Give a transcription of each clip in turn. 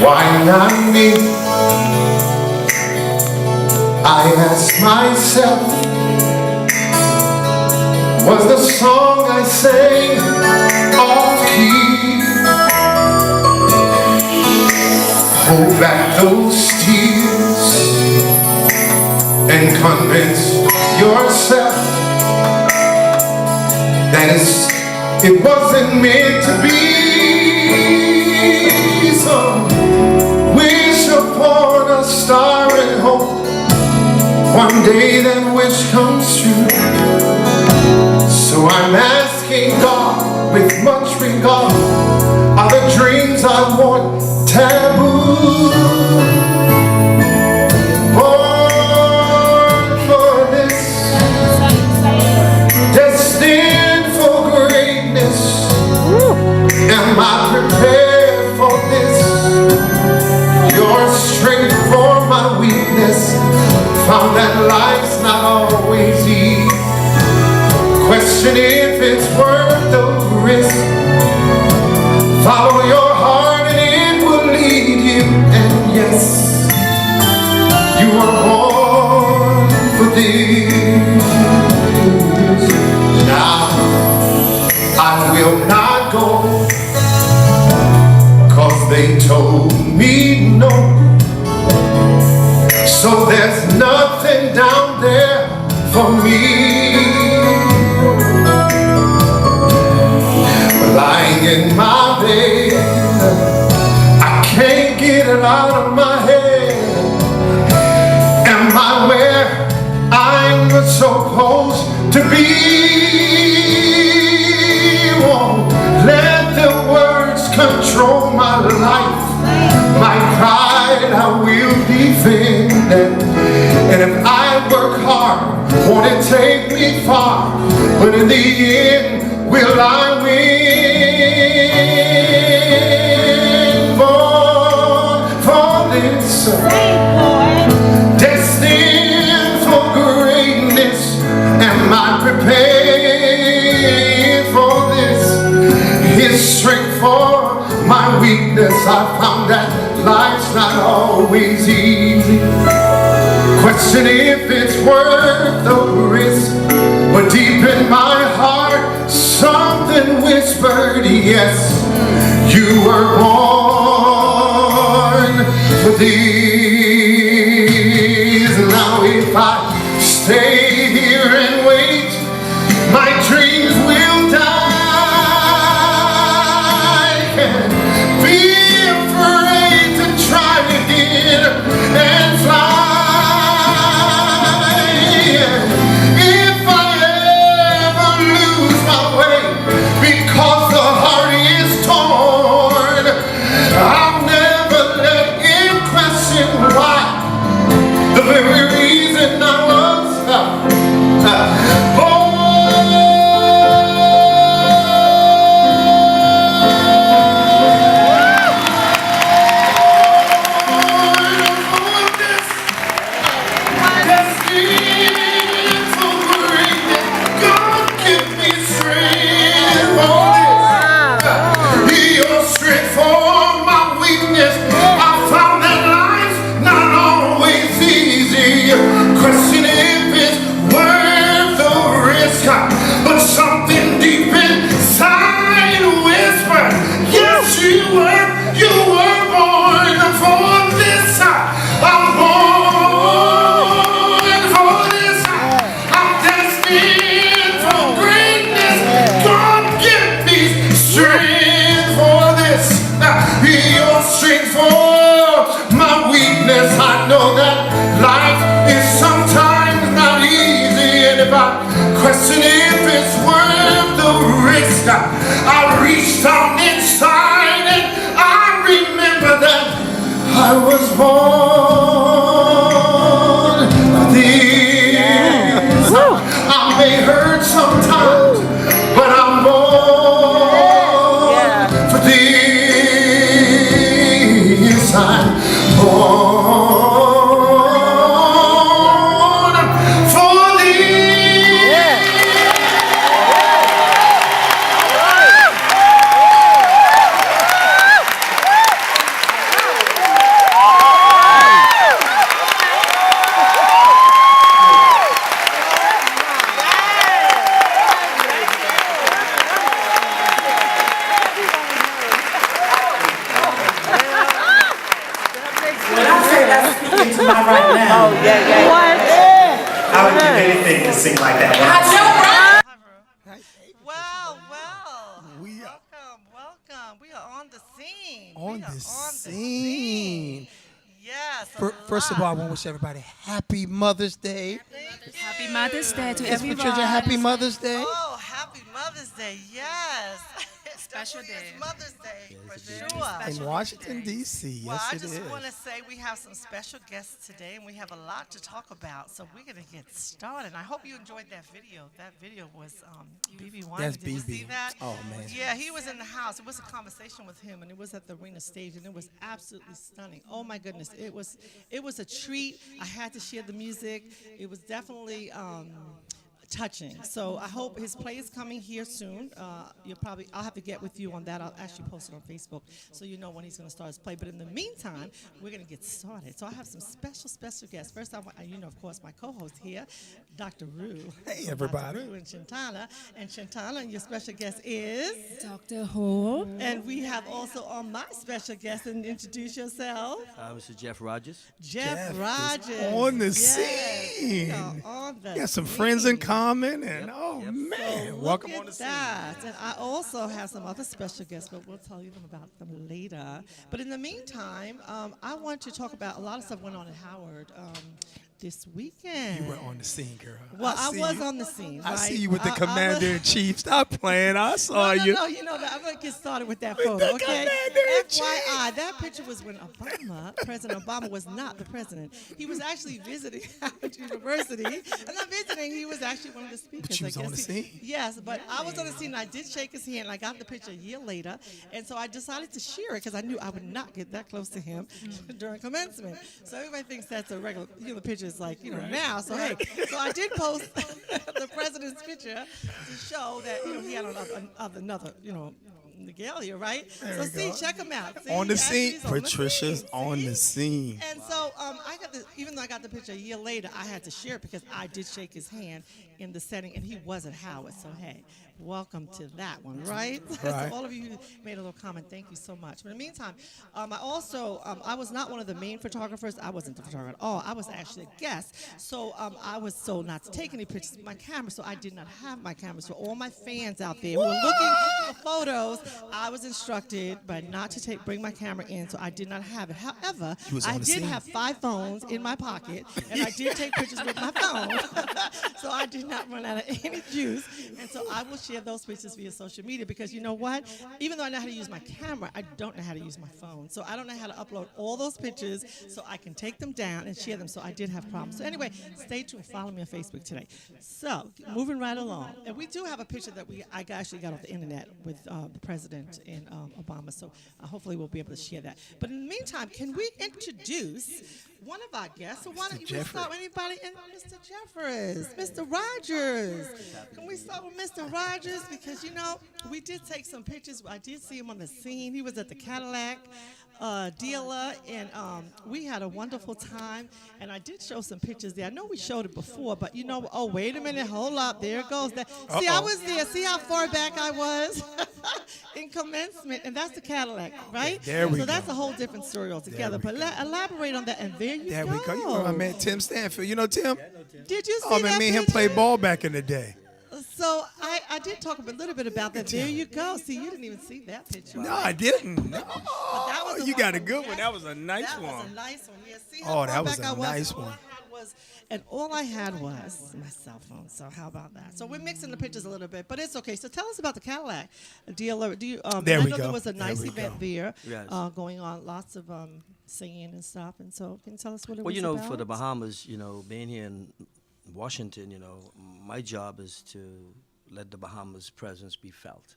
Why not me? I ask myself, was the song I sang off key? Hold back those tears and convince yourself that it wasn't meant to be. So wish upon a star and hope one day that wish comes true. So I'm asking God with much regard, are the dreams I want taboo? Born for this, destined for greatness. Am I prepared for this? Your strength for my weakness. Found that life's not always easy. Question if it's worth the risk. Follow your heart and it will lead you. And yes, you were born for this. Now I will not go, 'cause they told me no. So there's nothing down there for me. Lying in my bed, I can't get it out of my head. Am I where I'm supposed to be? Won't let the words control my life. My pride I will defend. And if I work hard, won't it take me far? But in the end, will I win? Born for this, destined for greatness. Am I prepared for this? His strength for my weakness. I found that life's not always easy. Question if it's worth the risk. But deep in my heart, something whispered, yes, you were born for these. Now if I stay here and wait, my dreams will die. Can't be afraid to try again and fly. Question if it's worth the risk. I reached down inside and I remember that I was born for this. I may hurt sometimes, but I'm born for this. I'm born. sing to my right now. Oh, yeah. What? I would give anything to sing like that. I know, right? Well, welcome. We are on the scene. On the scene. Yes. First of all, I want to wish everybody happy Mother's Day. Happy Mother's Day to Yes, everyone. Patricia, happy Mother's Day. Oh, happy Mother's Day. Yes. Special day. It's Mother's Day for sure. In Washington, D.C. Well, Yes, I it just is. want to say we have some special guests today, and we have a lot to talk about. So we're going to get started. I hope you enjoyed that video. That video was BB1. That's Did you see BB. that? Oh, man. Yeah, he was in the house. It was a conversation with him, and it was at the arena stage, and it was absolutely stunning. Oh my goodness, it was a treat. I had to share the music. It was definitely touching. So I hope his play is coming here soon. I'll have to get with you on that. I'll actually post it on Facebook so you know when he's going to start his play. But in the meantime, we're going to get started. So I have some special guests. First, I want, of course, my co-host here, Dr. Rue. Hey, everybody. Dr. Rue and Chintana. And Chintana, and your special guest is? Dr. Ho. And we have also on my special guest, and introduce yourself. Mr. Jeff Rodgers. Jeff Rodgers. On the Yes, scene. we are on the Got some scene. friends in common, and man, So welcome look on the at scene. that. And I also have some other special guests, but we'll tell you about them later. But in the meantime, I want to talk about a lot of stuff went on at Howard this weekend. You were on the scene, girl. Well, I see was you. on the scene. I right? see you with the I was- commander-in-chief. Stop playing. I saw you. No, you know that. I'm gonna get started with that With photo, the okay? commander-in-chief. FYI, that picture was when President Obama was not the president. He was actually visiting Howard University. And not visiting, he was actually one of the speakers. But you was I on guess the scene? Yes, but I was on the scene and I did shake his hand. I got the picture a year later. And so I decided to share it because I knew I would not get that close to him during commencement. So everybody thinks that's a regular, the picture is like, now. So hey, so I did post the president's picture to show that he had another regalia, right? So see, check him out. See, On the scene. he's on the Patricia's scene, on see? the scene. And so even though I got the picture a year later, I had to share it because I did shake his hand in the setting, and he wasn't Howard. So hey, welcome to that one, right? Right. So all of you who made a little comment, thank you so much. But in the meantime, I also I was not one of the main photographers. I wasn't the photographer at all. I was actually a guest. So I was told not to take any pictures with my camera, so I did not have my camera. So all my fans out there who were looking for photos, I was instructed by not to bring my camera in, so I did not have it. However, I did have 5 phones in my pocket, and I did take pictures with my phone. So I did not run out of any juice. And so I will share those pictures via social media because you know what? Even though I know how to use my camera, I don't know how to use my phone. So I don't know how to upload all those pictures so I can take them down and share them. So I did have problems. So anyway, stay tuned. Follow me on Facebook today. So moving right along. And we do have a picture that I actually got off the internet with the president and Obama. So hopefully we'll be able to share that. But in the meantime, can we introduce one of our guests? So why don't you start with anybody? And Mr. Jeffers, Mr. Rodgers. Can we start with Mr. Rodgers? Because, we did take some pictures. I did see him on the scene. He was at the Cadillac dealer, and we had a wonderful time. And I did show some pictures there. I know we showed it before, but oh, wait a minute. Hold up. There it goes. See, I was there. See how far back I was in commencement? And that's the Cadillac, right? There we go. So that's a whole different story altogether. But elaborate on that, and there you There go. we go. You know my man Tim Stanfield. You know Tim? Did you see Oh, man, that me and him picture? played ball back in the day. So I did talk a little bit about that. There you go. See, you didn't even see that picture. No, I didn't. No. that was You a got a wonderful- good one. yes, That was a nice That one. was a nice one. Yeah, see Oh, how that far was back a I was? nice All one. I had was, and all I had was my cell phone. So how about that? So we're mixing the pictures a little bit, but it's okay. So tell us about the Cadillac dealer. There I we know go. there was a nice There we event go. there Yes. going on. Lots of singing and stuff. And so can you tell us what it Well, was about? for the Bahamas, being here in Washington, my job is to let the Bahamas presence be felt.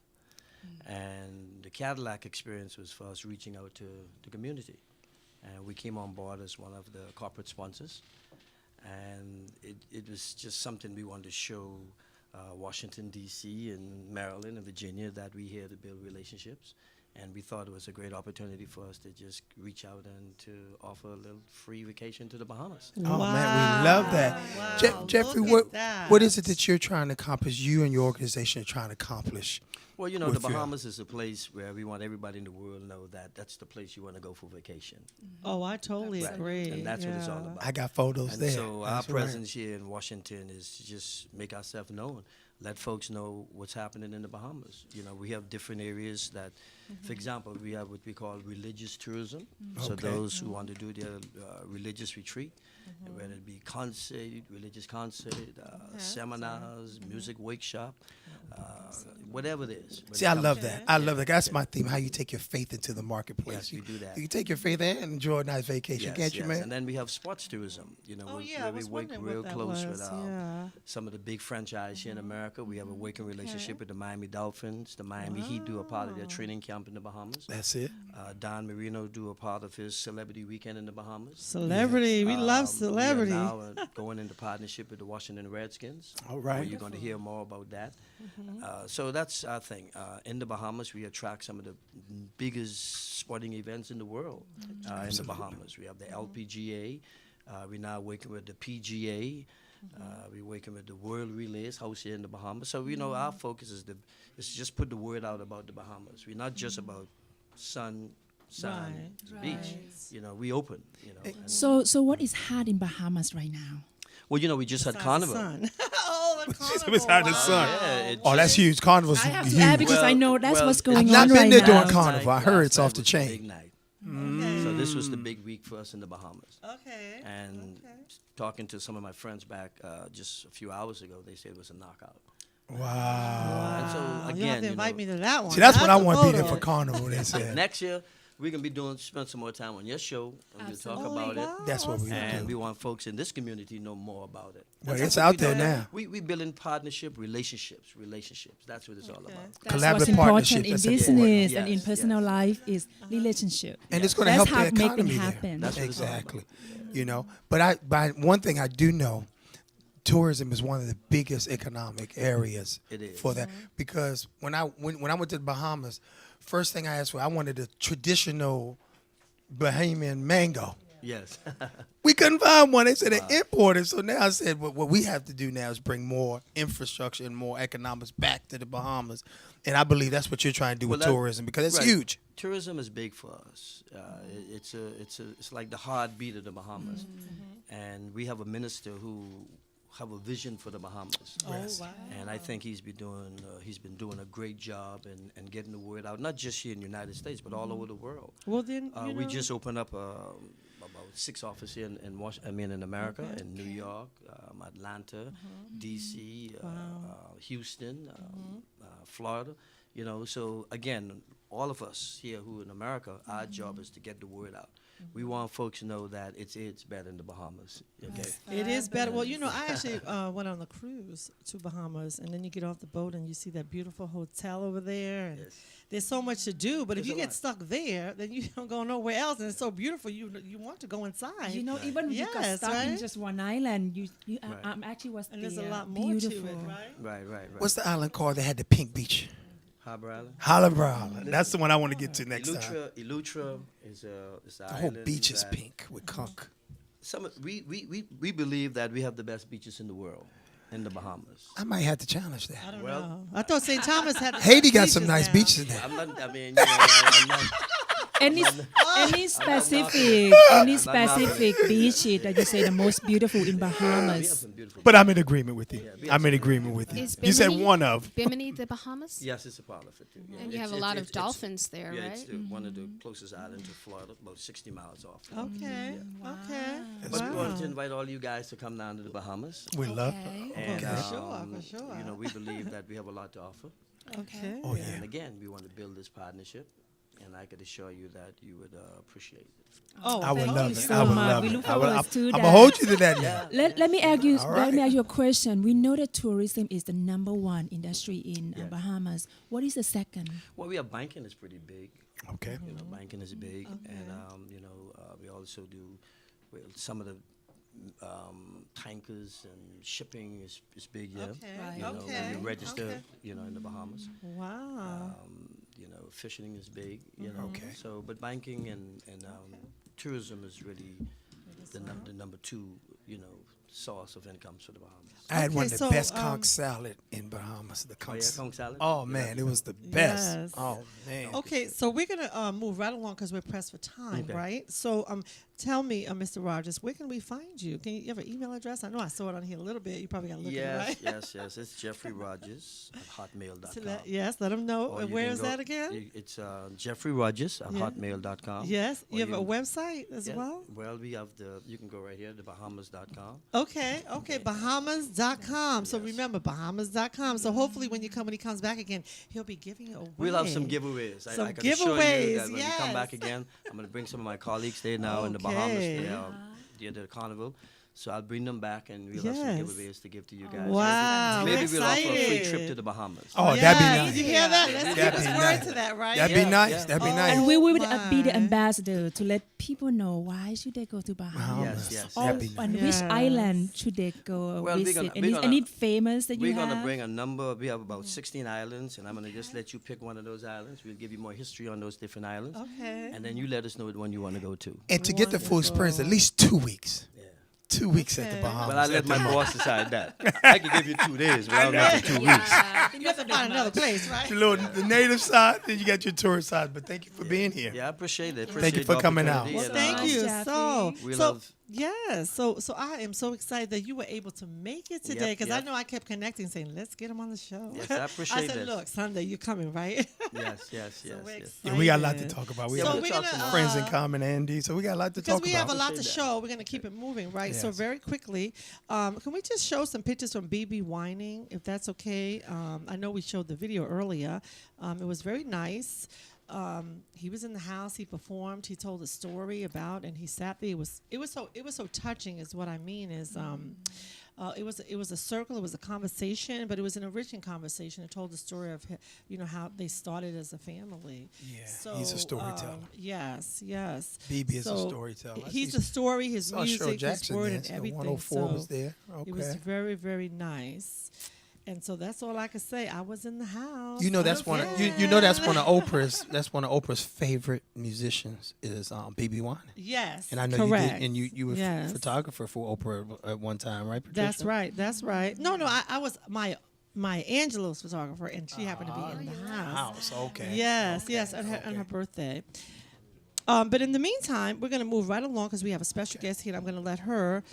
And the Cadillac experience was for us reaching out to the community. And we came on board as one of the corporate sponsors. And it was just something we wanted to show Washington, D.C. and Maryland and Virginia that we're here to build relationships. And we thought it was a great opportunity for us to just reach out and to offer a little free vacation to the Bahamas. Oh man, we love that. Wow, Jeffrey, look at that. what is it that you're trying to accomplish? You and your organization are trying to accomplish? Well, the with your- Bahamas is a place where we want everybody in the world to know that that's the place you want to go for vacation. Oh, I totally Right. agree. And that's what it's all Yeah. about. I got photos And there. so our That's right. presence here in Washington is to just make ourselves known. Let folks know what's happening in the Bahamas. We have different areas that, for example, we have what we call religious tourism. So Okay. those who want to do their religious retreat, whether it be religious concert, seminars, music workshop, whatever it is. when See, it I comes love to- that. I love that. That's my theme. How you take your faith into the marketplace. Yes, we do that. You take your faith and enjoy a nice vacation, Yes, can't you, yes. man? And then we have sports tourism. Oh, where yeah, I we was work wondering real what that close was. with Yeah. some of the big franchise here in America. We have a working relationship with the Miami Dolphins. The Miami Heat do a part of their training camp in the Bahamas. That's it. Don Marino do a part of his celebrity weekend in the Bahamas. Celebrity. We love celebrity. We are now going into partnership with the Washington Redskins. All right. Where you're going to hear more about that. So that's our thing. In the Bahamas, we attract some of the biggest sporting events in the world in the Bahamas. We have the LPGA. We're now working with the PGA. We're working with the World Relays house here in the Bahamas. So, our focus is just put the word out about the Bahamas. We're not just about sun, beach. We open, and- So what is hot in Bahamas right now? well, we just had Carnival. Oh, the carnival. beside the wow. sun. Yeah, Oh, that's huge. Carnival's I have to huge. add because I Well- know that's well, what's I've going not on been right there now. during Last Carnival. I night- heard last it's off night the was chain. Big night. So this was the big week for us in the Bahamas. Okay. And talking to some of my friends back just a few hours ago, they said it was a knockout. Wow. And so You have again, to invite me to that one. See, that's when I a want to be there photo. for Carnival, they said. next year we're gonna be spend some more time on your show and we'll talk Absolutely. about it. That's what we And we do. want folks in this community to know more about it. Well, That's it's what out we do. there now. We building partnership, relationships. That's what it's all about. That's Collaborative what's important partnership, in that's business important. and in Yes, personal yes. life is relationship. And it's going to That's help the how make economy it there. happen. That's what it's all about. Exactly. But one thing I do know, tourism is one of the biggest economic areas It is. for that. Because when I went to the Bahamas, first thing I asked for, I wanted a traditional Bahamian mango. Yes. We couldn't find one. They said they imported. So now I said, what we have to do now is bring more infrastructure and more economics back to the Bahamas. And I believe that's what you're trying to do with Well, that- tourism because it's right. huge. Tourism is big for us. It's like the heartbeat of the Bahamas, and we have a minister who have a vision for the Bahamas. Oh, wow. And I think he's been doing a great job in getting the word out, not just here in the United States, but all over the world. Well, then, We just opened up about 6 offices here in America, in New York, Atlanta, D.C., Houston, Florida. So again, all of us here who in America, our job is to get the word out. We want folks to know that it's better in the Bahamas. Okay. It is better. Well, I actually went on a cruise to Bahamas, and then you get off the boat and you see that beautiful hotel over there. And Yes. there's so much to do, but if There's you a get lot. stuck there, then you don't go nowhere else, and it's so beautiful. You want to go inside. Even if you got Yes, stuck in right? just one island, you Right. actually was and there's a there. lot more Beautiful. to it, right? Right. What's the island called that had the pink beach? Harbor Island. Harbor Island. That's the one I want to get to next time. Elutra is an The whole island beach is that- pink with conch. We believe that we have the best beaches in the world in the Bahamas. I might have to challenge I that. don't Well- know. I thought St. Thomas had the Haiti got beaches some nice now. beaches there. I'm not. I mean, I'm not. Any specific beach that you say the most beautiful in We have Bahamas? some beautiful. But I'm in agreement with you. we have I'm in some- agreement with you. Is You said Bimini- one of. Bimini, the Bahamas? Yes, it's a part of it too. Yeah. And you have a It's- lot it's- of it's- dolphins there, Yeah, right? it's one of the closest islands to Florida, about 60 miles off. Okay. Okay. But we Wow. want to invite all you guys to come down to the Bahamas. We love. Okay. And, for sure. we believe that we have a lot to offer. Okay. Oh yeah. And again, we want to build this partnership, and I could assure you that you would appreciate it. Oh, I would Thank love you it. so I would much. love We it. look I would, forward I'm to gonna that. hold you to that now. Let me ask you. All Let me right. ask you a question. We know that tourism is the number one industry in Yes. Bahamas. What is the second? Well, we have banking is pretty big. Okay. Banking is big, and we also do some of the tankers and shipping is big. Yeah, Okay. Right. You know, Okay. when you register, Okay. in the Bahamas. Wow. You know, fishing is big. You know, Okay. so but banking and tourism is really the number two. You know, source of income for the Bahamas. I had one of Okay, the so, best conch salad in Bahamas. The Oh conch. yeah, conch salad. Oh man, it was the best. Yes. Oh man. Okay, so we're gonna move right along because we're pressed for time, Okay. right? So, tell me, Mr. Rodgers, where can we find you? Can you have an email address? I know I saw it on here a little bit. You probably got to look Yes, at it, right? yes. It's Jeffrey Rodgers at hotmail.com. So yes, let them know. Or you Where can is go- that again? It's Jeffrey Rodgers at Yeah. hotmail.com. Yes, Or you have a can- website as Yeah, well? Well, we have you can go right here, thebahamas.com. Okay, Bahamas.com. So Yes. remember, Bahamas.com. So hopefully when he comes back again, he'll be giving away. We'll have some giveaways. Some I can assure you giveaways, that when we come back yes. again, I'm going to bring some of my colleagues there now in the Bahamas. Okay. They are the carnival. So I'll bring them back and we'll have some Yes. giveaways to give to you guys. Wow, Maybe I'm we'll offer a free excited. trip to the Bahamas. Oh, Yes, that'd be nice. Did you hear that? Let's That'd give be us word nice. to that, right? That'd be Yeah, nice. yeah. That'd be Oh. nice. And we will my. be the ambassador to let people know why should they go to Bahamas. Yes, yes. Or That'd be on nice. which Yes. island should they go Well, we're visit? gonna- any, we're gonna- any famous that you We're have? going to bring a number. We have about 16 islands, and I'm going to just let you pick one of those islands. We'll give you more history on those different islands. Okay. And then you let us know which one you want to go to. And to get the full experience, at least 2 weeks. Yeah. 2 weeks at the Okay. Bahamas. But I let At the my most. boss decide that. I can give you 2 days, but I'll make it 2 weeks. You have to find another place, right? The native side, then you got your tourist side. But thank you for being here. Yeah, I appreciate it. Thank you Appreciate for the coming out. opportunity, Well, and, thank you. Jeffrey. So, We so love- yes, so I am so excited that you were able to make it today Yep, because I yep. know I kept connecting, saying, "Let's get him on the show." Yes, I appreciate I said, that. "Look, Sunday, you're coming, right?" Yes, yes, yes, we're yes. Yeah, we got a lot to excited. talk about. We So have we're we're talk gonna tomorrow. friends in common, Andy. So we got a lot to because talk we about. have a lot to Appreciate show. We're gonna keep it moving, right? So Yes. very quickly, can we just show some pictures from BB Whining, if that's okay? I know we showed the video earlier. It was very nice. He was in the house. He performed. He told a story about, and he sat there. It was so touching. Is what I mean is. It was a circle. It was a conversation, but it was an enriching conversation. It told the story of how they started as a family. Yeah, So, he's a storyteller. Yes, yes. BB is a So, storyteller. He's a story. His Saw Cheryl music, his Jackson word, there. and So everything. 104 so was there. It was Okay. very, very nice. And so that's all I could say. I was in the house. You know that's one. You know that's one of Oprah's. That's one of Oprah's favorite musicians is BB Wine. Yes. And I know correct. you did, and you were Yes. photographer for Oprah at one time, right? Patricia? That's right. That's right. No, I was my Angelo's photographer, and she happened to be in the house. House, okay. Yes, Okay, yes, on her okay. birthday. But in the meantime, we're going to move right along because we have a special guest here. I'm going to let her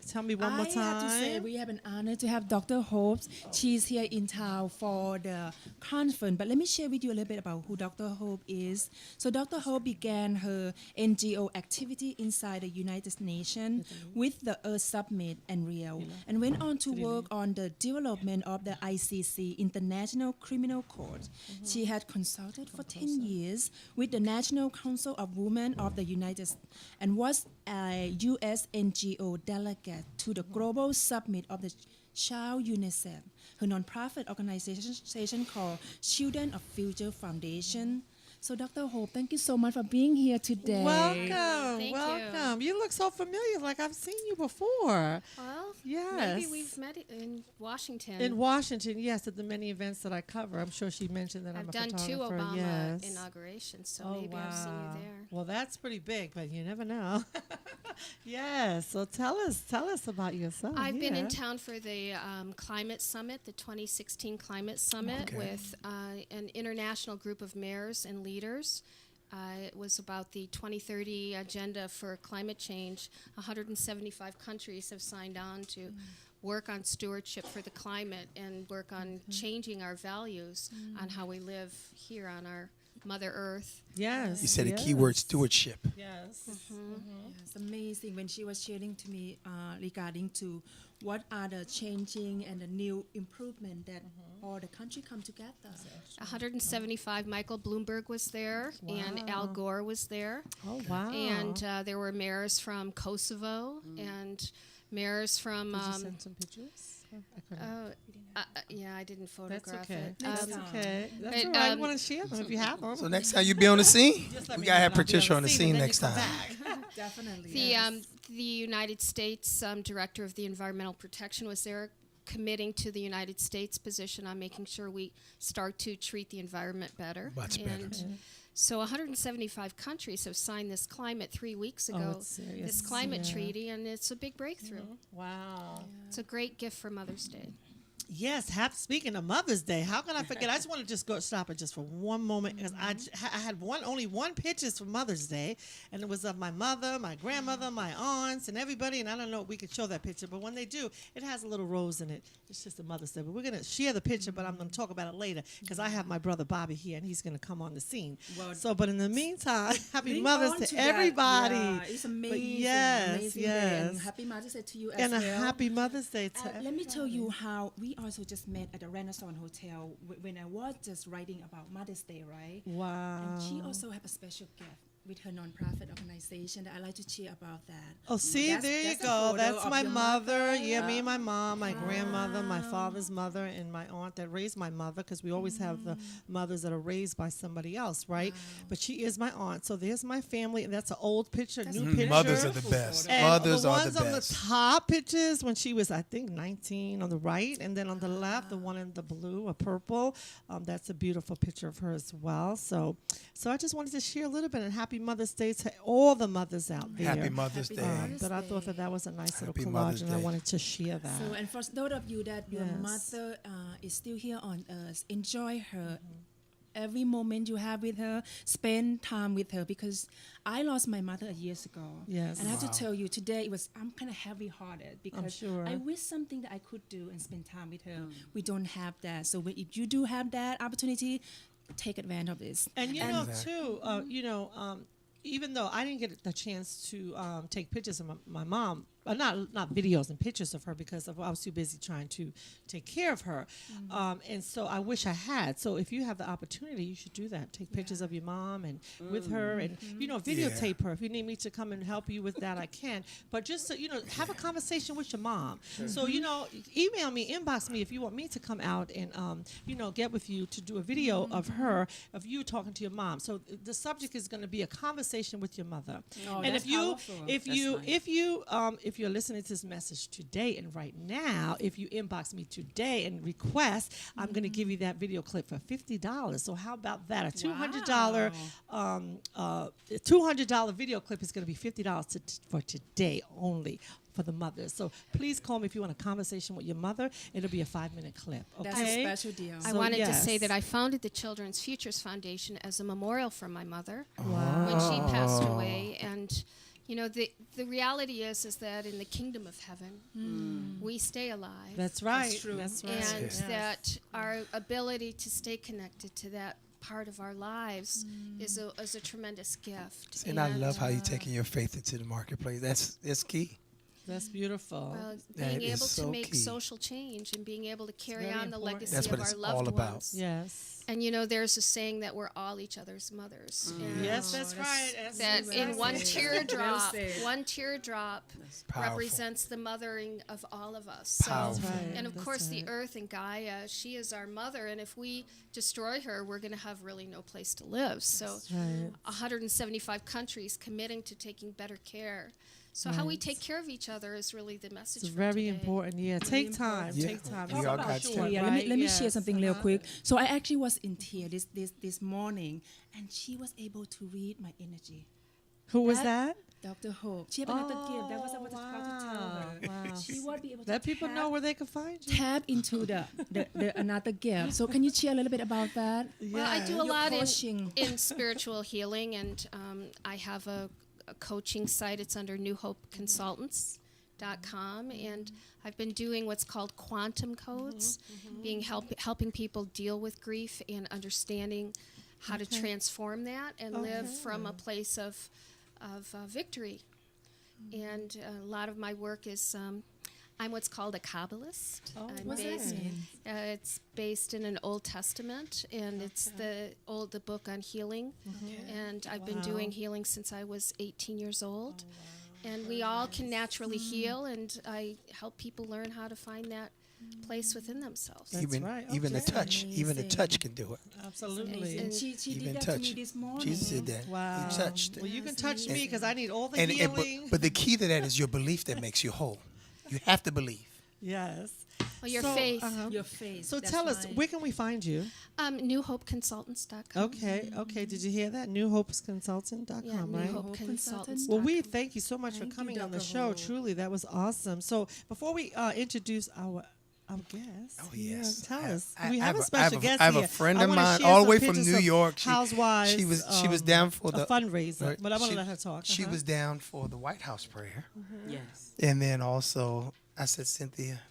tell me one more I have to say time. we have an honor to have Dr. Hope. She's here in town for the conference. But let me share with you a little bit about who Dr. Hope is. So Dr. Hope began her NGO activity inside the United Nations with the Earth Summit and Rio, and went on to work on the development of the ICC, International Criminal Court. She had consulted for 10 years with the National Council of Women of the United States and was a U.S. NGO delegate to the Global Summit of the Child UNICEF, her nonprofit organization called Children of Future Foundation. So, Dr. Hope, thank you so much for being here today. Welcome, Thank welcome. You look so familiar, like I've seen you before. Well, Yes. maybe we've met in Washington. In Washington, yes, at the many events that I cover. I'm sure she mentioned that I'm I've a done 2 photographer. Obama yes. inaugurations, so Oh, maybe I've seen you there. Well, that's pretty big, but you never know. Yes. So tell us about yourself. I've been in yeah. town for the Climate Summit, the 2016 Climate Summit, Okay. with an international group of mayors and leaders. It was about the 2030 agenda for climate change. 175 countries have signed on to work on stewardship for the climate and work on changing our values on how we live here on our Mother Earth. Yes. You said yes. a keyword: stewardship. Yes. It's amazing when she was sharing to me regarding to what are the changing and the new improvement that all the country come together. 175. Michael Bloomberg was there, and Al Gore was there. Oh wow. And there were mayors from Kosovo and mayors from. Did you send some pictures? I couldn't. Yeah, I didn't That's photograph okay. it. That's okay. That's but, all right. I um, want to share them if you have them. So next time you be on the scene, Just let we me gotta know have when I'll be Patricia on the scene and then next you come time. Definitely. The United States director of the Environmental Protection was there. committing to the United States position on making sure we start to treat the environment better. Much better. So 175 countries have signed this climate 3 weeks ago, it's serious. this climate Yeah. treaty, and it's a big breakthrough. Wow. It's a great gift for Mother's Day. Yes, speaking of Mother's Day, how can I forget? I just want to just go stop it just for one moment because I had only one pictures for Mother's Day, and it was of my mother, my grandmother, my aunts, and everybody. And I don't know if we could show that picture, but when they do, it has a little rose in it. It's just a Mother's Day. But we're gonna share the picture, but I'm gonna talk about it later because I have my brother Bobby here, and he's gonna come on the scene. Well, But in the meantime, happy Bring Mother's on to to that. everybody. Yeah, it's But amazing. yes, amazing day. yes. And happy Mother's Day to you as And a well. happy Mother's Day to Let me tell you how we also just met at the Renaissance Hotel when I was just writing about Mother's Day, right? Wow. And she also have a special gift with her nonprofit organization that I like to share about that. Oh, see, That's- there you that's a go. photo That's of my your mother. mother. Yeah, me and my mom, my grandmother, my father's mother, and my aunt that raised my mother because we always have the mothers that are raised by somebody else, right? But she is my aunt. So there's my family, and that's an old picture, new picture. Mothers are the best. And Mothers the are ones the on the best. top pictures when she was, I think, 19 on the right, and then on the left, the one in the blue or purple. That's a beautiful picture of her as well. So I just wanted to share a little bit, and happy Mother's Day to all the mothers out there. Happy Mother's Happy Day. Mother's But I thought that was a nice Happy little collage, Mother's and I Day. wanted to share that. So, and for those of you that your Yes. mother is still here on earth, enjoy her. Every moment you have with her, spend time with her, because I lost my mother years ago. Yes. And I have to tell you, today I'm kind of heavy-hearted because sure. I wish something that I could do and spend time with her. We don't have that. So if you do have that opportunity, take advantage of this. And too, even though I didn't get the chance to take pictures of my mom, not videos and pictures of her because I was too busy trying to take care of her, and so I wish I had. So if you have the opportunity, you should do that. Take pictures of your mom and with her, and videotape her. If you need me to come and help you with that, I can. But just so, have a conversation with your mom. So email me, inbox me if you want me to come out and get with you to do a video of her, of you talking to your mom. So the subject is going to be a conversation with your mother. Oh, And that's powerful. if you're listening to this message today and right now, if you inbox me today and request, I'm going to give you that video clip for $50. So how about that? A $200 video clip is going to be $50 for today only for the mothers. So please call me if you want a conversation with your mother. It'll be a 5-minute clip. Okay? That's a special deal. I So, wanted to say yes. that I founded the Children's Futures Foundation as a memorial for my mother Wow. when she passed away. And, the reality is that in the kingdom of heaven, we stay alive. That's right. That's true. That's right. And Yes. that our ability to stay connected to that part of our lives is a tremendous gift. And I love how you're taking your faith into the marketplace. That's key. That's beautiful. Well, That being is able so to make key. social change and being able to carry very on the important. legacy That's what of it's our loved all about. ones. Yes. And there's a saying that we're all each other's mothers. And Yes, that's right. that in one teardrop, said. one teardrop Powerful. represents the mothering of all of us. So, Powerful. That's right. and of That's course, the right. earth and Gaia, she is our mother, and if we destroy her, we're going to have really no place to live. So, right. 175 countries committing to taking better care. So, how we take care of each other is really the message. It's for very today. important. Yeah, take time. Yeah. Take time. We It's all about got sure, time. Yeah, right? let me share Yes. something real quick. So I actually was in tears this morning, and she was able to read my energy. Who was that? Dr. Hope. She had another gift. That was what I was about to tell her. Wow. She would be able to Let people know where they can find you. tap into the another gift. So can you share a little bit about that? Well, I do a Your lot coaching. in spiritual healing, and I have a coaching site. It's under newhopeconsultants.com, and I've been doing what's called quantum codes, helping people deal with grief and understanding how to transform that and live from a place of victory. And a lot of my work is I'm what's called a Kabbalist. I'm What's that based, mean? it's based in an Old Testament, and it's the book on healing. And I've been doing healing since I was 18 years old. And we all can naturally heal, and I help people learn how to find that place within themselves. That's right. Even a Okay. touch, even a touch can do it. Absolutely. And she Even did that touch. to me this morning. Jesus did that. Wow. He touched. Well, you can touch me because I need all the And healing. but the key to that is your belief that makes you whole. You have to believe. Yes. Oh, your So, faith. Your face. So that's tell us, right. where can we find you? NewHopeConsultants.com. Okay. Did you hear that? NewHopesConsultant.com, Yeah, right? New Hope Hope Consultants. Well, we thank you so much for Thank you, coming on the Dr. show. Hope. Truly, that was awesome. So before we introduce our guest, Oh, yes. tell us. I we have a have special guest I have here. a friend I of wanna mine share all the some way from pictures New of York. Housewives. She was down for a the fundraiser, right. but I want She- to let her talk. She was down for the White House prayer. Yes. And then also, I said, Cynthia,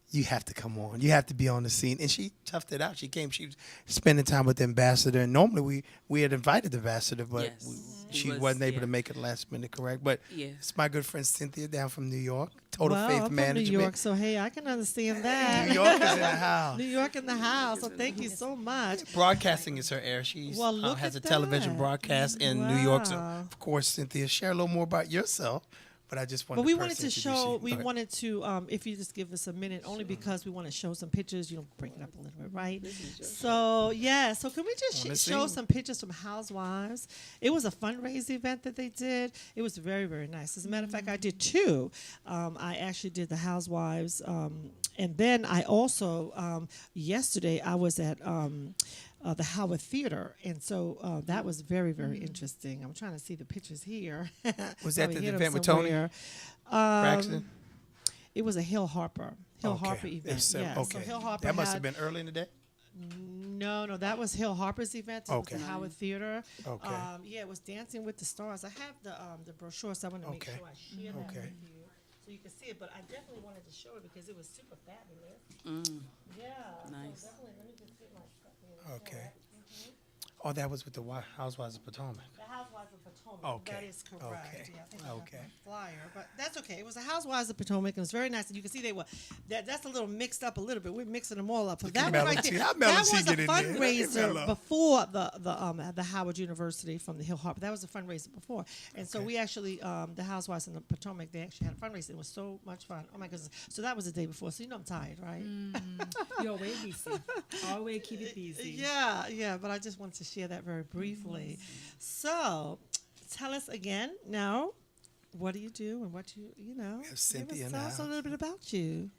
you have to come on. You have to be on the scene. And she toughed it out. She came. She was spending time with the ambassador. And normally we had invited the ambassador, but Yes. she It was, wasn't able yeah. to make it last minute, correct? But Yeah. it's my good friend Cynthia down from New York, Total Well, Faith I'm from Management. New York, so hey, I can understand that. New York is in the house. New York in the house. So thank you so much. Broadcasting is her air. She Well, look has at a television that. broadcast in New York. So, Wow. of course, Cynthia, share a little more about yourself. But I just wanted But we to wanted to personally show, introduce you. we Go ahead. wanted to, if you just give us a minute, only because we want to show some pictures, break it up a little bit, right? So, yeah, so can we just On the show scene. some pictures from Housewives? It was a fundraising event that they did. It was very, very nice. As a matter of fact, I did two. I actually did the Housewives, and then I also, yesterday, I was at the Howard Theater, and so that was very, very interesting. I'm trying to see the pictures here. Was that Probably the hid 'em event with Tony somewhere. Braxton? It was a Hill Harper event. It's, Yeah. okay. So Hill Harper that must had, have been early in the day. No, that was Hill Harper's event. It Okay. was the Howard Theater. Okay. Yeah, it was Dancing with the Stars. I have the brochure, so I want to make Okay. sure I share that Okay. with you so you can see it. But I definitely wanted to show it because it was super fabulous. Yeah. Nice. So definitely, let me just get my stuff here. Okay. Oh, that was with the Housewives of Potomac. The Housewives of Potomac. Okay. That is correct. Okay. Yeah, I think I got Okay. my flyer, but that's okay. It was the Housewives of Potomac, and it was very nice. And you can see they were that's a little mixed up a little bit. We're mixing them all up. So that one right there, How that Melody was a get in there? Look at fundraiser Melo. before the Howard University from the Hill Harper. That was a fundraiser before, and so Okay. we actually the Housewives in the Potomac, they actually had a fundraiser. It was so much fun. Oh my goodness! So that was the day before. So I'm tired, right? You're way busy. Always keep it busy. Yeah, but I just wanted to share that very briefly. So, tell us again now, what do you do and what you know? have Cynthia in the tell us a house. little bit about you.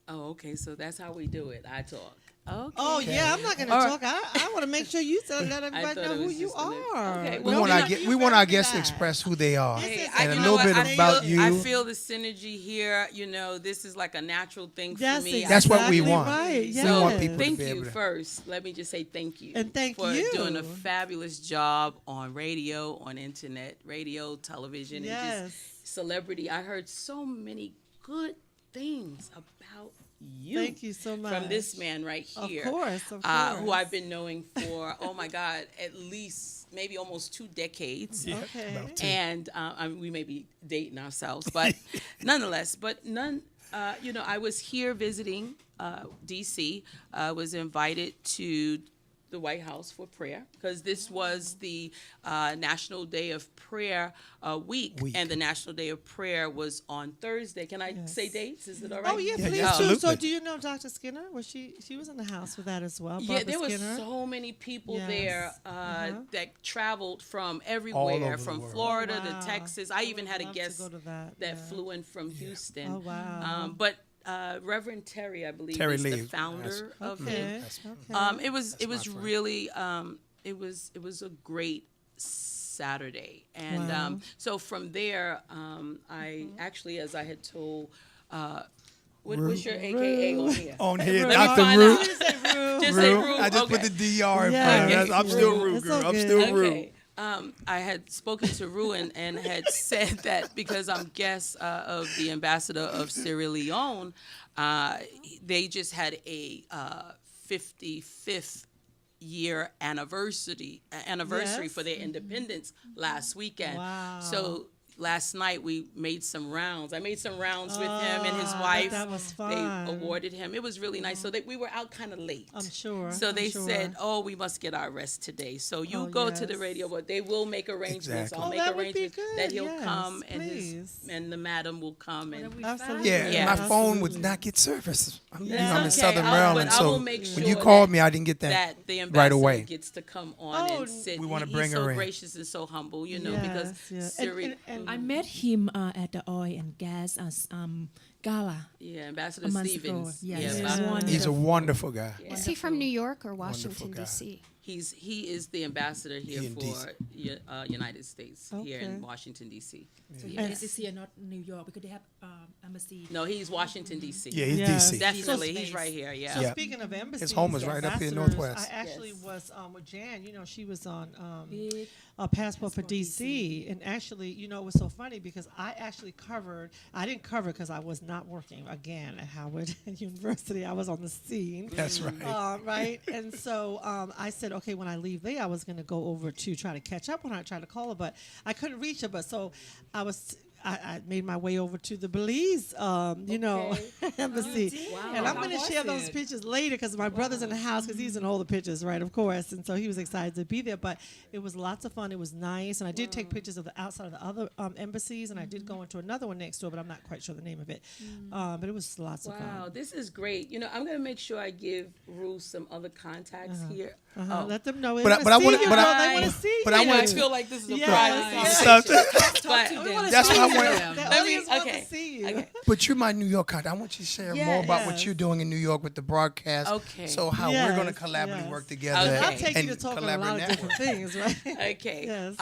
Oh, okay. So that's how we do it. I talk. Okay. Oh yeah, I'm not going to All talk. I want to make sure you let everybody thought know it who was you just gonna- are. Okay, We well, want you our know, we want our guests to express who they are Hey, I, and a you little know bit what? about you. I feel the synergy here. You know, this is like a natural thing for That's me. That's what we exactly want. Right. We Yes. want people to Thank be you able to- first. Let me just say thank you. And thank for you. doing a fabulous job on radio, on internet, radio, television, and Yes. just celebrity. I heard so many good things about you. Thank you so much. From this man right Of here. course. Who course. I've been knowing for, oh my God, at least maybe almost 2 decades. Okay. About two. And we may be dating ourselves, but nonetheless, I was here visiting D.C., was invited to the White House for prayer because this was the National Day of Prayer week, and the National Day of Prayer was on Thursday. Can I say dates? Is it all right? Oh yeah, Yeah, please yeah, do. absolutely. So do you know Dr. Skinner? Was she was in the house for that as well? Yeah, Barbara there were Skinner? so many people Yes. there that traveled from All everywhere, over the from world. Florida Wow. to Texas. I even had a love to guest go to that, that yeah. flew in from Houston. Oh wow. But Reverend Terry, I believe, Terry is Lee. the founder of okay. it. Okay. It was my friend. really it was a great Saturday, and Wow. so from there I actually, as I had told, what's your AKA on here? On here, Let me Dr. find Rue. out. Just say Rue. Rue. I just put Okay. the DR in Yeah. front of it. Okay. I'm still Rue. Rue, It's girl. all I'm good. still Rue. Okay. I had spoken to Ruin and had said that because I'm guest of the ambassador of Sierra Leone, they just had a 55th year anniversary Yes. for their independence last weekend. Wow. So last night we made some rounds. I made some rounds with him and his Oh, wife. that was They fun. awarded him. It was really nice. So we were out kind of late. I'm sure. So I'm they sure. said, "Oh, we must get our rest today." So you Oh, go to the yes. radio, but they will make arrangements. Exactly. I'll Oh, make that would be arrangements good. that he'll Yes, come please. and the madam will come and. Absolutely. Yeah, Yeah. my phone would Absolutely. not get service. I'm That's in okay. Southern But Maryland, I so will make when you sure called that- me, I didn't get that That the right ambassador away. gets to come on Oh, and sit. We wanna He's bring so her in. gracious and so humble, because Yes. Siri. And I met him at the oil and gas gala. Yeah, Ambassador A month ago, Stevens. yes. Yeah, Yeah. about- He's a wonderful guy. Is he from New York or Washington, guy. D.C.? he is the ambassador here He in for United States here in Okay. Washington D.C. So he is here, not New York, because they have embassy. No, he's Washington D.C. Yeah, he's Yes. DC. Definitely, So he's space. right here. Yeah. So Yeah. speaking of embassies, home is right up here in ambassadors, Northwest. I actually Yes. was with Jan. You know, she was on Big a passport for DC, and actually, you know, it was so funny because I actually covered. I didn't cover because I was not working again at Howard University. I was on the scene. That's right. Right. And so I said, okay, when I leave there, I was going to go over to try to catch up when I tried to call her, but I couldn't reach her. But so I made my way over to the Belize, embassy. Wow. And I'm How going to was share those it? pictures later because my brother's in the house because he's in all the pictures, right, of course. And so he was excited to be there. But it was lots of fun. It was nice. And I did take pictures of the outside of the other embassies. And I did go into another one next door, but I'm not quite sure the name of it. But it was lots of Wow, fun. this is great. You know, I'm going to make sure I give Ruth some other contacts here. Oh. Let them know. They But wanna I see wanna- you, but girl. I- They want to see but you. I You know, wanna I feel like this is a Yes, private yes. conversation. Talk to But- them. That's what I want. The Let me- audience wants okay, to see you. okay. But you're my New York contact. I want you to share more about what Yes. you're doing in New York with the broadcast. Okay. So how we're going to Yes, collaboratively yes. work together Okay. I'll take and you to talk on a collaborate lot of network. different things, right? Okay. Yes.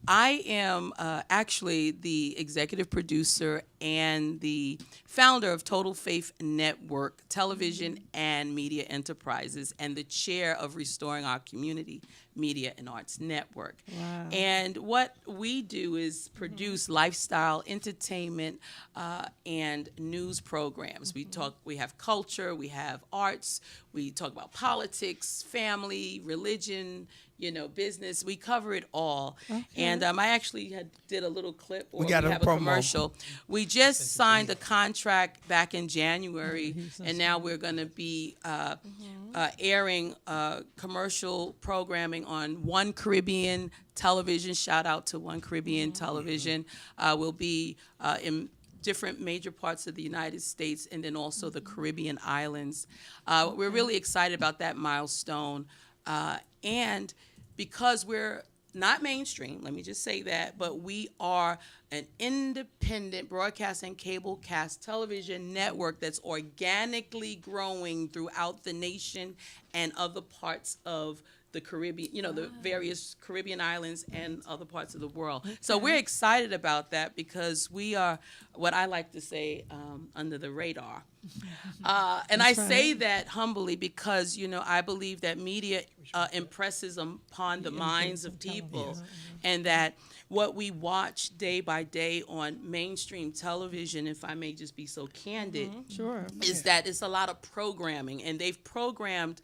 I am actually the executive producer and the founder of Total Faith Network Television and Media Enterprises and the chair of Restoring Our Community Media and Arts Network. Wow. And what we do is produce lifestyle, entertainment, and news programs. We have culture, we have arts, we talk about politics, family, religion, business. We cover it all. And I actually did a little clip, or We got a have a promo. commercial. We just signed a contract back in January, and now we're going to be airing commercial programming on One Caribbean Television. Shout out to One Caribbean Television. We'll be in different major parts of the United States and then also the Caribbean islands. We're really excited about that milestone. And because we're not mainstream, let me just say that, but we are an independent broadcast and cable cast television network that's organically growing throughout the nation and other parts of the Caribbean, the various Caribbean islands and other parts of the world. So we're excited about that because we are, what I like to say, under the radar. And I say that humbly because, I believe that media impresses upon the minds of people, and that what we watch day by day on mainstream television, if I may just be so candid, Sure. is that it's a lot of programming, and they've programmed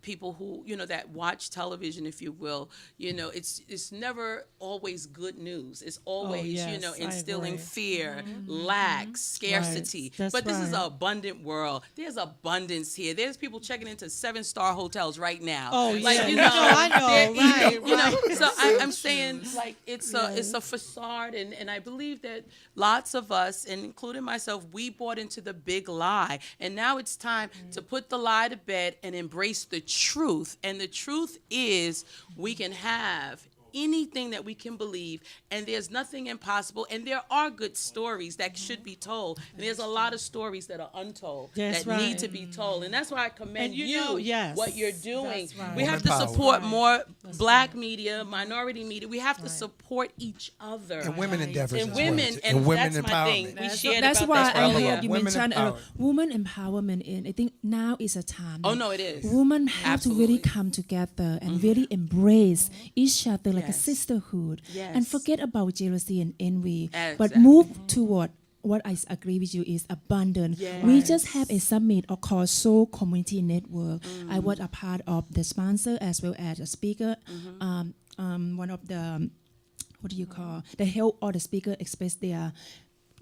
people who that watch television, if you will. It's never always good news. It's always yes, I instilling agree. fear, lack, scarcity. That's But this is right. an abundant world. There's abundance here. There's people checking into 7-star hotels right now. Oh, like, yeah. I know, right. So I'm saying, like, it's a facade, and I believe that lots of us, and including myself, we bought into the big lie, and now it's time to put the lie to bed and embrace the truth. And the truth is, we can have anything that we can believe, and there's nothing impossible, and there are good stories that should be told, and there's a lot of stories that are untold That's that need right. to be told, and that's why I commend And you know, yes, what you're doing. that's right. We have to Woman power. support Right. more That's black right. media, minority media. We have to support each other. And women endeavors And as women, well. and women that's my empowerment. thing. We shared That's about why that I earlier. heard you Women mention empowered. woman empowerment, and I think now is a time. Oh, that no, it is. Women have to really Absolutely. come together and really embrace each other like a Yes. sisterhood, Yes. and forget about jealousy and envy, but Exactly. move toward what I agree with you is abundant. We just have a summit called Soul Community Network. I was a part of the sponsor as well as a speaker. One of the what do you call the help or the speaker express their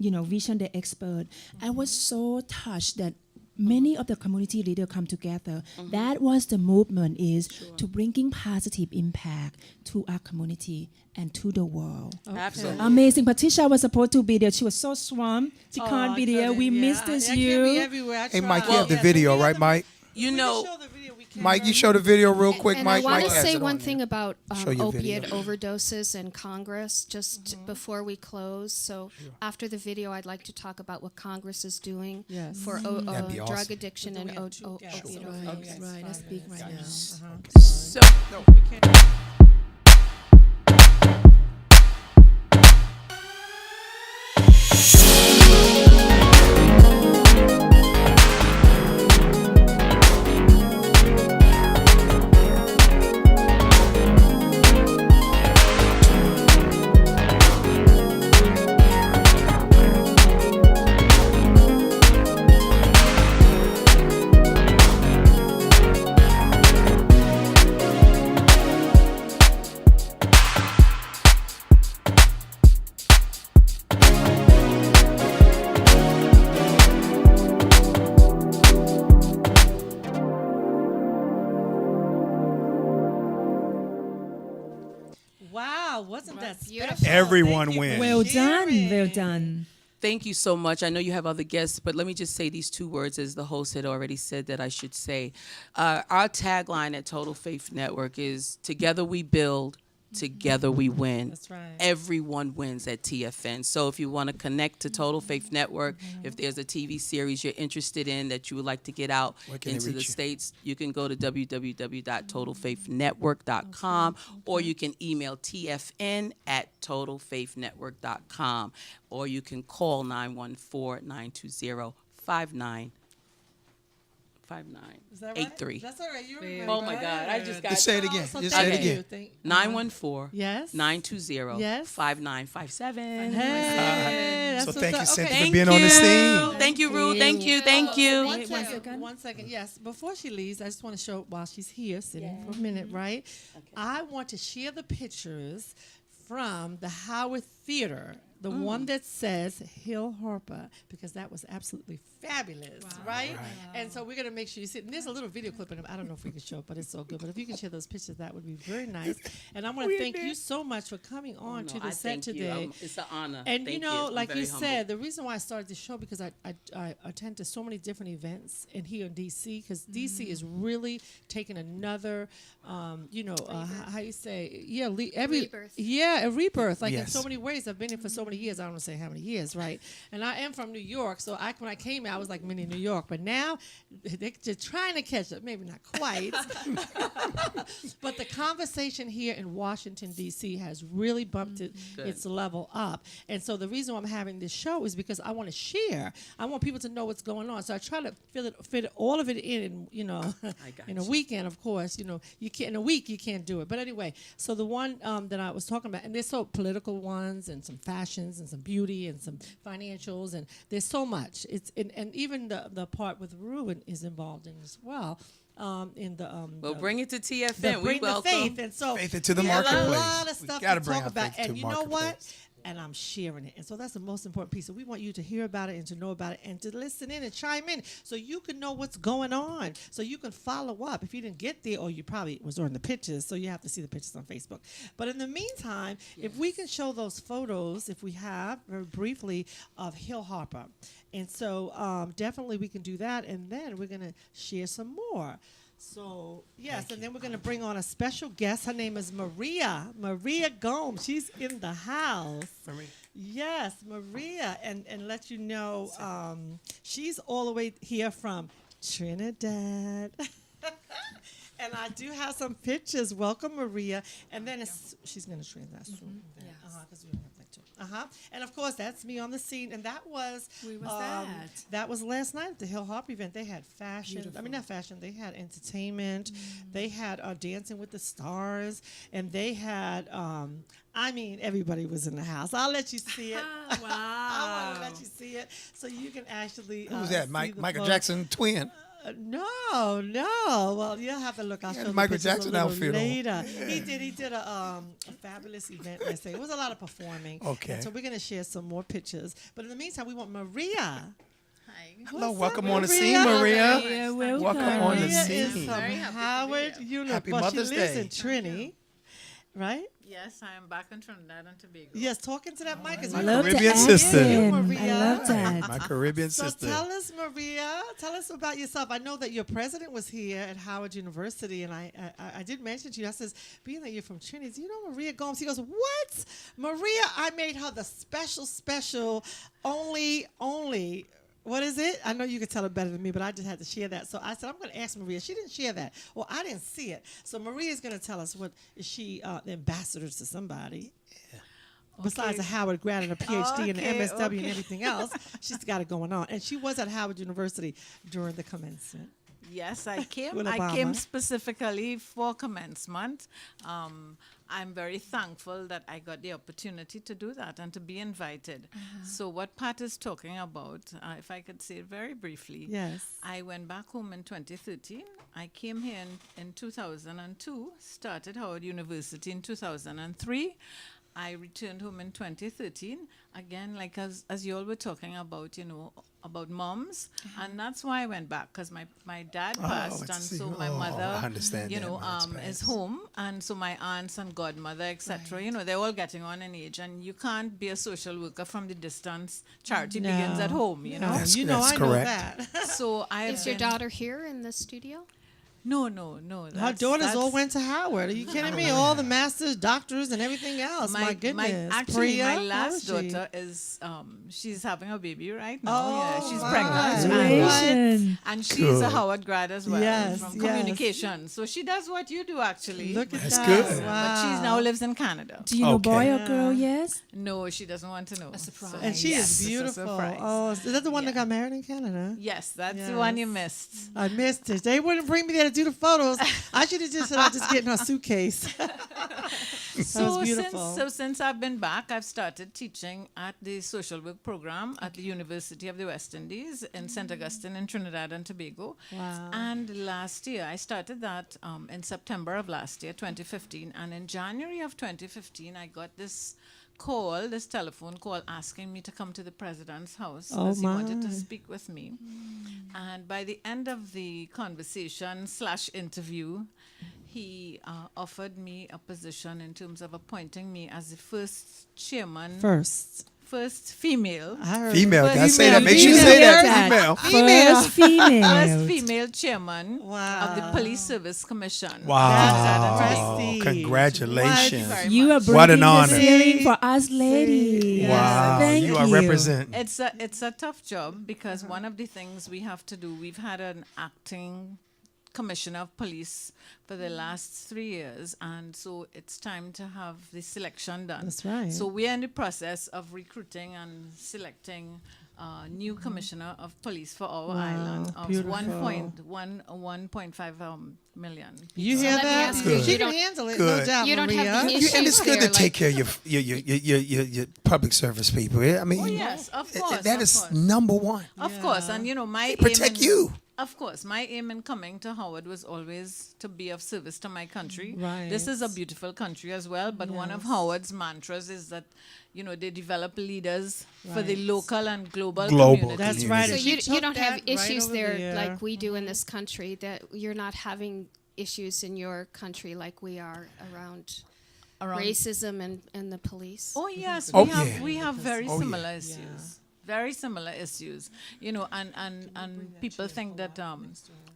vision, their expert. I was so touched that many of the community leaders come together. That was the movement, is to bringing positive impact to our community and to the world. Absolutely. Amazing. Patricia was supposed to be there. She was so swamped. She Oh, can't I be there. couldn't, We yeah. missed I this can't you. be everywhere. I Hey, tried. Mike, you have the Yes, video, we right, have the- Mike? You we know, can show the video. We Mike, you show the video real quick, And Mike. I want Mike to has say it one on thing there. about Show your opiate video. overdoses in Congress just before we close. So after the video, I'd like to talk about what Congress is doing Yes. for That'd be drug awesome. addiction But and then we have two guests. opiate Right, overdose. Right, I speak right now. So Wow, wasn't that Beautiful. special? Everyone Thank you for wins. Well done, sharing. well done. thank you so much. I know you have other guests, but let me just say these two words as the host had already said that I should say. Our tagline at Total Faith Network is "Together we build, together we win." That's right. Everyone wins at TFN. So if you want to connect to Total Faith Network, if there's a TV series you're interested in that you would like to get out Where can they into the reach you? States, you can go to www.totalfaithnetwork.com or you can email tfn@totalfaithnetwork.com or you can call 914-920-5983. Is that right? That's all right. You remember. Oh my God, I just got Just say it again. So Just say it thank again. you. Thank- 914 Yes. 920 Yes. 5957. Hey, that's So what's thank you, up. Cynthia, Okay. for being on the scene. Thank you, Rue. Thank you. Thank you. One Wait, one second. second. 1 second. Yes. Before she leaves, I just want to show while she's here sitting for a minute, right? I want to share the pictures from the Howard Theater, the one that says Hill Harper, because that was absolutely fabulous, right? And so we're going to make sure you see it. And there's a little video clip in it. I don't know if we can show it, but it's so good. But if you can share those pictures, that would be very nice. And I want to thank you so much for coming on to the set today. It's an honor. Thank And you know, I'm like very you humbled. said, the reason why I started this show because I attend to so many different events in here in DC because DC is really taking another, how you say, Rebirth. a rebirth. Like in Yes. so many ways, I've been here for so many years. I don't want to say how many years, right? And I am from New York, so when I came here, I was like mini New York. But now they're trying to catch up, maybe not quite. But the conversation here in Washington D.C. has really bumped its level up. And so the reason why I'm having this show is because I want to share. I want people to know what's going on. So I try to fit all of it in in a weekend, of course. You can't in a week you can't do it. But anyway, so the one that I was talking about, and there's so political ones and some fashions and some beauty and some financials, and there's so much. And even the part with Ruin is involved in as well. In the Well, bring it to TFN. We bring the welcome. faith, and so Faith into the we have marketplace. a lot of We stuff gotta to bring talk our about, faith to and you know what? marketplace. And I'm sharing it, and so that's the most important piece. So we want you to hear about it and to know about it and to listen in and chime in, so you can know what's going on, so you can follow up. If you didn't get there, or you probably was on the pictures, so you have to see the pictures on Facebook. But in the meantime, if we can show those photos, if we have very briefly of Hill Harper, and so definitely we can do that, and then we're gonna share some more. So, yes, and then we're going to bring on a special guest. Her name is Maria Gomes. She's in the house. Maria. Yes, Maria. And let you know, she's all the way here from Trinidad. And I do have some pictures. Welcome, Maria. And then she's going to translate. That's true. Because we don't have that too. And of course, that's me on the scene. And that was Where was that? That was last night at the Hill Hop event. They had fashion. Beautiful. I mean, not fashion. They had entertainment. They had Dancing with the Stars, and they had. Everybody was in the house. I'll let you see it. Wow. I want to let you see it so you can actually. Who's that? see Michael the photo. Jackson twin. No. Well, you'll have to look. I'll show the Michael pictures Jackson a little outfit on. later. He did a fabulous event yesterday. It was a lot of performing. Okay. And so we're going to share some more pictures. But in the meantime, we want Maria. Hello, What's welcome up, on the Maria? scene, Maria. Yeah, welcome. Welcome on the Maria is scene. from Howard University. Happy Well, Mother's she lives Day. in Trinity, right? Yes, I am back in Trinidad and Tobago. Yes, talking to that mic. I love the Caribbean sister. accent. I Maria. love that. My Caribbean So sister. tell us, Maria, tell us about yourself. I know that your president was here at Howard University, and I did mention to you, I says, being that you're from Trinity, do you know Maria Gomes? He goes, what? Maria, I made her the special, only, what is it? I know you could tell it better than me, but I just had to share that. So I said, I'm going to ask Maria. She didn't share that. Well, I didn't see it. So Maria is going to tell us what is she the ambassador to somebody. Besides a Howard grad and a PhD and an MSW and everything else, she's got it going on. And she was at Howard University during the commencement. Yes, I came. With I Obama. came specifically for commencement. I'm very thankful that I got the opportunity to do that and to be invited. So what Pat is talking about, if I could say it very briefly, Yes. I went back home in 2013. I came here in 2002, started Howard University in 2003. I returned home in 2013, again, like as you all were talking about, about moms. And that's why I went back, because my dad passed, I and see. so my I mother, understand that. That's is passed. home. And so my aunts and godmother, etc., they're all getting on in age. And you can't be a social worker from the distance. Charity begins at home, you know. That's- You know, that's I know correct. that. So I've Is your been- daughter here in the studio? No. Her daughters all went to Howard. Are you kidding me? All the masters, doctors, and everything else. My goodness. Actually, Priya, my how last is she? daughter is she's having a baby right now. Oh, yeah, she's my. pregnant. Congratulations. And she's a Good. Howard grad as well Yes, from yes. communication. So she does what you do actually. Look at That's that. good. Wow. But she now lives in Canada. Do you know Okay. boy or girl? Yes. No, she doesn't want to know. A surprise. And she yes, is it's a beautiful. surprise. Oh, is that the one that Yeah. got married in Canada? Yes, that's the one you Yes. missed. I missed it. They wouldn't bring me there to do the photos. I should have just said I'll just get in her suitcase. That was beautiful. Since I've been back, I've started teaching at the social work program at the University of the West Indies in St. Augustine in Trinidad and Tobago. Wow. And last year, I started that in September of last year, 2015. And in January of 2015, I got this telephone call asking me to come to the president's house Oh, because he wanted to my. speak with me. And by the end of the conversation / interview, he offered me a position in terms of appointing me as the first chairman, first female, I heard Female. First Gotta say that. female. Make sure you say that. Female. Female. First female. first female chairman Wow. of the Police Service Commission. Wow. Prestige. Congratulations. Very You much. are bringing What an the honor. ceiling for us ladies. Wow. Thank you are representing. It's a tough job because one of the things we have to do, we've had an acting commissioner of police for the last 3 years, and so it's time to have the selection done. That's right. So we are in the process of recruiting and selecting a new commissioner of police for our island of beautiful. 1.5 million. You So hear let me that? ask She you, you can don't- handle it. Good. No doubt, You don't have Maria. the And it's issues good to there, take like- care of your public service people. I mean, Oh yes, of course. that of is course. number one. Of course, and my Protect aim in- you. Of course, my aim in coming to Howard was always to be of service to my country. Right. This is a beautiful country as well, but one of Yes. Howard's mantras is that they develop leaders for the Right. local and global Global community. That's community. right. So and you she took don't have that right issues over there like we do in this country, that you're not having issues in your country like we are around racism and the police. Oh yes, Oh, we have yeah. we have very Oh, yeah. similar issues. Very similar issues, and people think that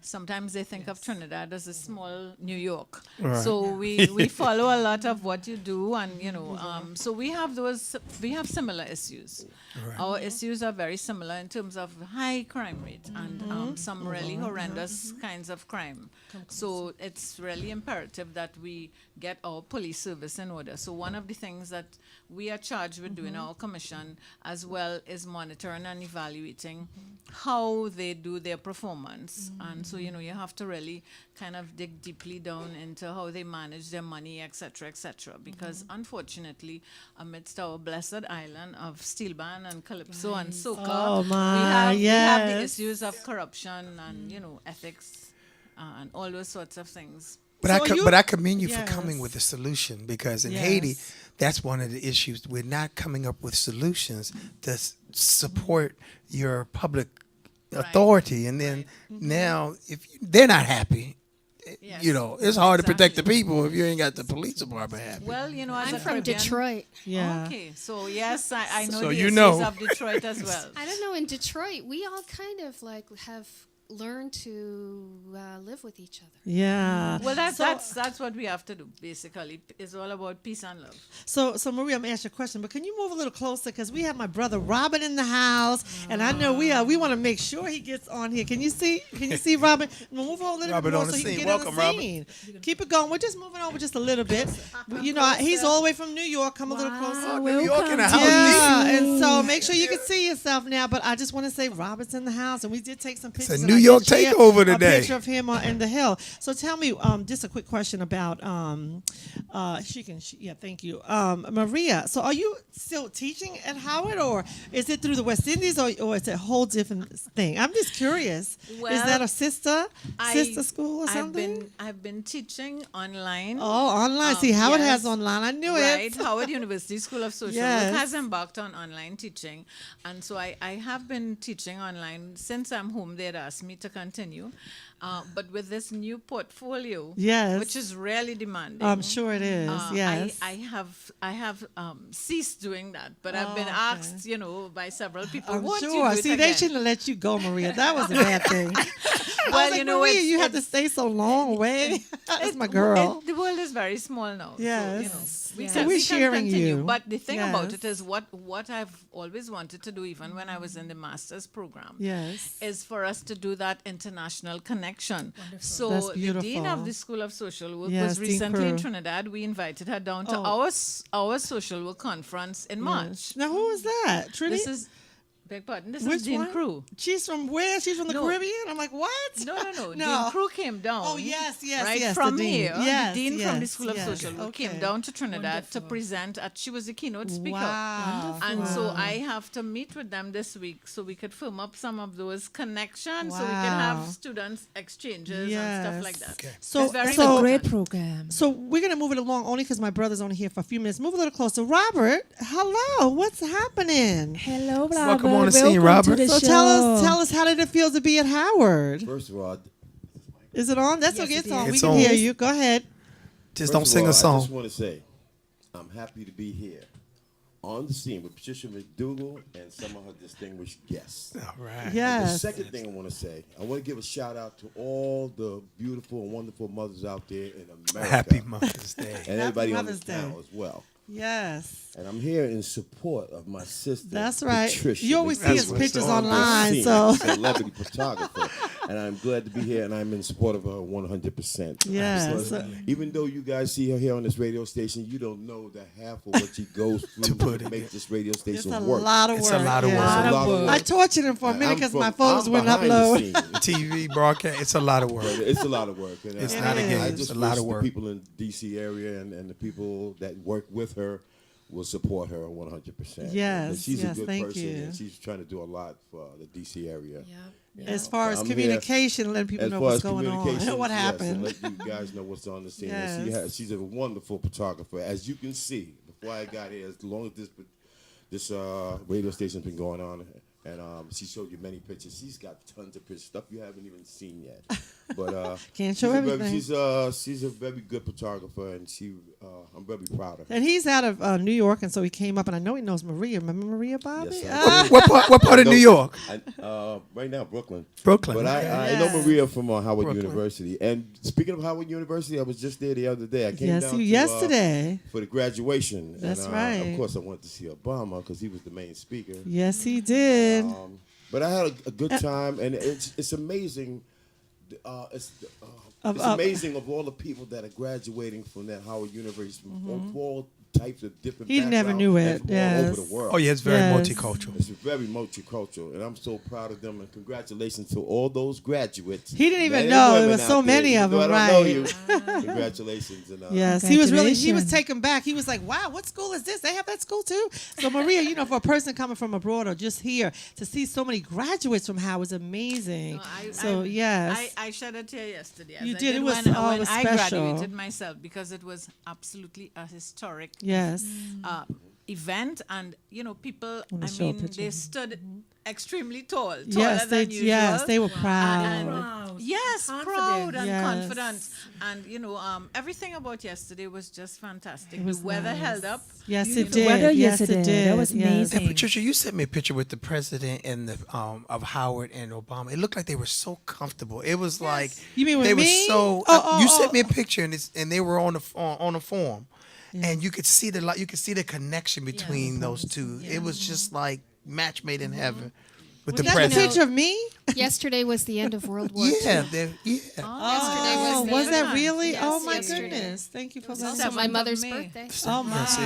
sometimes they think of Trinidad as a small New York. Right. So we follow a lot of what you do, and so we have similar issues. Right. Our issues are very similar in terms of high crime rate and some really horrendous kinds of crime. So it's really imperative that we get our police service in order. So one of the things that we are charged with doing our commission as well is monitoring and evaluating how they do their performance. And so, you have to really kind of dig deeply down into how they manage their money, et cetera, because unfortunately, amidst our blessed island of steel band and calypso and soca, Oh, we my, have the yes. issues of corruption and, ethics and all those sorts of things. But So I commend you for Yes. coming with a solution, because in Yes. Haiti, that's one of the issues. We're not coming up with solutions to support your public authority, and then now if they're not happy, Yes. You know, it's hard to protect the Exactly. people if you ain't got the police department happy. Well, you know, as I'm a from Caribbean- Detroit. Yeah. Okay, so yes, I know So the you issues know. of Detroit as well. I don't know. In Detroit, we all kind of like have learned to live with each other. Yeah. Well, that's what we have to do. Basically, it's all about peace and love. So Maria, I'm gonna ask you a question, but can you move a little closer because we have my brother Robin in the house, and I know we want to make sure he gets on here. Can you see? Robin? Move on a little Robin bit more on the so he can scene. get Welcome, on the Robin. scene. Keep it going. We're just moving over just a little bit. You know, he's all the way from New York. Come a little closer. Oh, New York in the house. Yeah, and so make sure you can see yourself now. But I just want to say Robert's in the house, and we did take some pictures. a and New I did York share takeover A today. picture of him in the hill. So tell me, just a quick question about yeah, thank you, Maria. So are you still teaching at Howard, or is it through the West Indies, or is it a whole different thing? I'm just curious. Is Well, that a sister school or I've something? been teaching online. Oh, online. See, Howard yes. has online. I knew Right, it. Howard University School of Social Yes. Work has embarked on online teaching, and so I have been teaching online since I'm home. They'd asked me to continue, but with this new portfolio, Yes. which is really demanding. I'm sure it is. Yes. I have ceased doing that, but I've been Oh, okay. asked, you know, by several people. I'm "Won't you sure. do it See, they again?" shouldn't have let you go, Maria. That was a bad thing. Well, like, you know, Maria, it's- you have to it's- stay so long away. That's my girl. The world is very small now. Yes. So, you know, we So can, we're we can sharing continue. you. But the thing about Yes. it is what I've always wanted to do, even when I was in the master's program, Yes. is for us to do that international connection. So That's the dean beautiful. of the School of Social Work Yes, was Dean recently in Crew. Trinidad. We invited her down to Oh. our social work conference in March. Now, who is that? Trini? This is, beg pardon, this Which is Dean one? Crew. She's from where? She's from the No. Caribbean? I'm like, what? No. No. Dean Crew came down. Oh, yes, right yes, the from dean. here. Yes, the dean from the yes, School of yes. Social Work Okay. came down to Trinidad to present. She was the keynote speaker. Wow. And so Wow. I have to meet with them this week so we could firm up some of those connections, so we can Wow. have students exchanges and Yes. stuff like that. Okay. So, It's very It's a important. great program. So we're going to move it along only because my brother's only here for a few minutes. Move a little closer. Robert, hello. What's happening? Hello, Robert. Welcome on the scene, Welcome Robert. to the So show. tell us how did it feel to be at Howard? First of all, Is it on? That's Yes, okay. it It's on. is. We It's can on. hear you. Go ahead. Just don't sing a I song. just want to say, I'm happy to be here on the scene with Patricia McDougall and some of her distinguished guests. All right. The Yes. second thing I want to say, I want to give a shout out to all the beautiful and wonderful mothers out there in America. Happy Mother's Day. And everybody on Mother's this panel Day. as well. Yes. And I'm here in support of my sister. That's right. Patricia You always see McDougall, his pictures on the online, scene, so. celebrity photographer. And I'm glad to be here, and I'm in support of her 100%. Yes. So, even though you guys see her here on this radio station, you don't know the half of what she goes through to make this radio It's station a work. lot of work. It's a lot of yeah. work. It's a lot of work. I tortured him for a minute I'm because from- my photos I'm wouldn't behind the upload. scenes. TV broadcast. It's a lot of work. But it's a lot of work. And It's not a game. I It's just a lot wish of work. the people in D.C. area and the people that work with her will support her 100%. Yes, And she's yes, a good thank person, you. and she's trying to do a lot for the D.C. area. As far as I'm here- communication, letting people As know far what's as going on, communication, what yes, happened. and let you guys know what's on the scene. And Yes. she's a wonderful photographer, as you can see. Before I got here, as long as this radio station's been going on, and she showed you many pictures. She's got tons of pictures, stuff you haven't even seen yet. But Can't show everything. She's a very good photographer, and I'm very proud of her. And he's out of New York, and so he came up, and I know he knows Maria. Remember Maria, Bobby? Yes, I What part of New York? Right now, Brooklyn. Brooklyn. But okay. I know Maria from Howard Brooklyn. University. And speaking of Howard University, I was just there the other day. I came Yes, down you to, yesterday. for the graduation. That's and, right. Of course, I went to see Obama because he was the main speaker. Yes, he did. But I had a good time, and it's amazing. It's amazing of all the people that are graduating from that Howard University from all types of different He never backgrounds knew and it, from yes. all over the world. Oh, yeah, it's very Yes. multicultural. It's very multicultural, and I'm so proud of them. And congratulations to all those graduates. He didn't even Men and know. There women was out so there. many Even of though them, I don't know right. you. Congratulations. And, Yes, he was Congratulations. taken back. He was like, "Wow, what school is this? They have that school too." So Maria, for a person coming from abroad or just here to see so many graduates from Howard is amazing. I shed a tear yesterday. as You I did. It was when all I special. graduated myself, because it was absolutely a historic Yes. event, and people. Wanna I show a mean, picture? they stood extremely tall, taller Yes, than usual. they were proud. And yes, Confident. proud and Yes. confident, and everything about yesterday was just fantastic. It was the weather nice. held up. Yes, it Beautiful did. weather Yes, yesterday. it did. That was Yes. amazing. And Patricia, you sent me a picture with the president and the of Howard and Obama. It looked like they were so comfortable. It was like You mean with they me? were so. Oh, you oh, sent me a oh. picture and they were on a form, and you could see the connection between those two. It was just like match made in heaven with Was the that the president. picture of me? Yesterday was the end of World War II. Yeah, Yesterday Oh, was was the- that really? Yes, oh my yesterday. goodness! Thank you for letting Also me my know. mother's May. birthday. Oh my! That's it.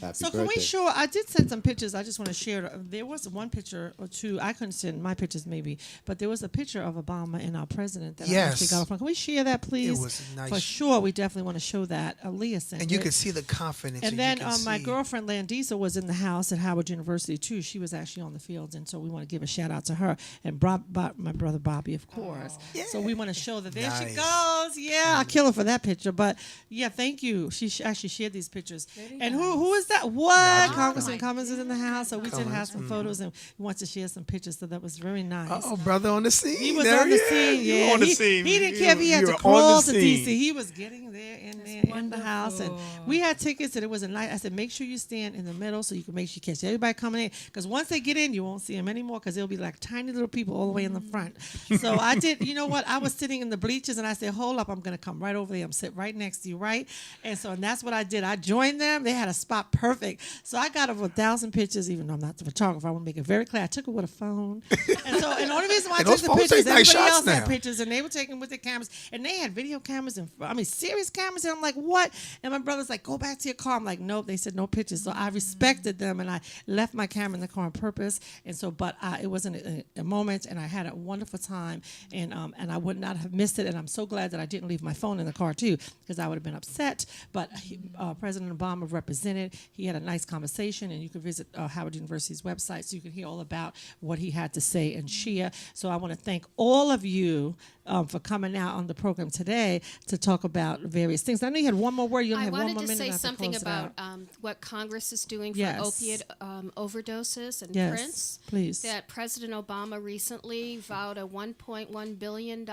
Happy So can we birthday. show? I did send some pictures. I just want to share. There was one picture or two. I couldn't send my pictures maybe, but there was a picture of Obama and our president that I actually Yes. got from. Can we share that, please? It was nice. For sure. We definitely want to show that. Aaliyah sent And you it. could see the confidence. And you then could my see- girlfriend Landisa was in the house at Howard University too. She was actually on the fields, and so we want to give a shout out to her and my brother Bobby, of course. So we want to show that there she Nice. goes. Yeah, I'll kill her for that picture. But yeah, thank you. She actually shared these pictures. And who is that? What? Congressman Cummings is in the house, so we did have some photos and we want to share some pictures. So that was very nice. Oh, brother on the scene. He was There on the he scene, is. You yeah. on the he, scene. he didn't care if he had You to were on crawl the to scene. DC. He was getting there in the house, and we had tickets, and it was a night. I said, make sure you stand in the middle so you can make sure you catch everybody coming in. Because once they get in, you won't see them anymore because they'll be like tiny little people all the way in the front. So I did. You know what? I was sitting in the bleachers, and I said, hold up, I'm gonna come right over there. I'm sit right next to you, right? And that's what I did. I joined them. They had a spot perfect. So I got over 1,000 pictures, even though I'm not the photographer. I want to make it very clear. I took it with a phone. And the only reason why I And took those the phones pictures, take nice everybody shots else had now. pictures, and they were taking with their cameras, and they had video cameras and serious cameras. And I'm like, what? And my brother's like, go back to your car. I'm like, nope. They said no pictures. So I respected them, and I left my camera in the car on purpose. And so, but it wasn't a moment, and I had a wonderful time, and I would not have missed it. And I'm so glad that I didn't leave my phone in the car too, because I would have been upset. But President Obama represented. He had a nice conversation, and you can visit Howard University's website so you can hear all about what he had to say and share. So I want to thank all of you for coming out on the program today to talk about various things. I know you had one more word. You only I have one wanted more to minute. say and I have to something close it about out. what Congress is doing for Yes. opiate overdoses and Yes, Prince. please. That President Obama recently vowed a $1.1 billion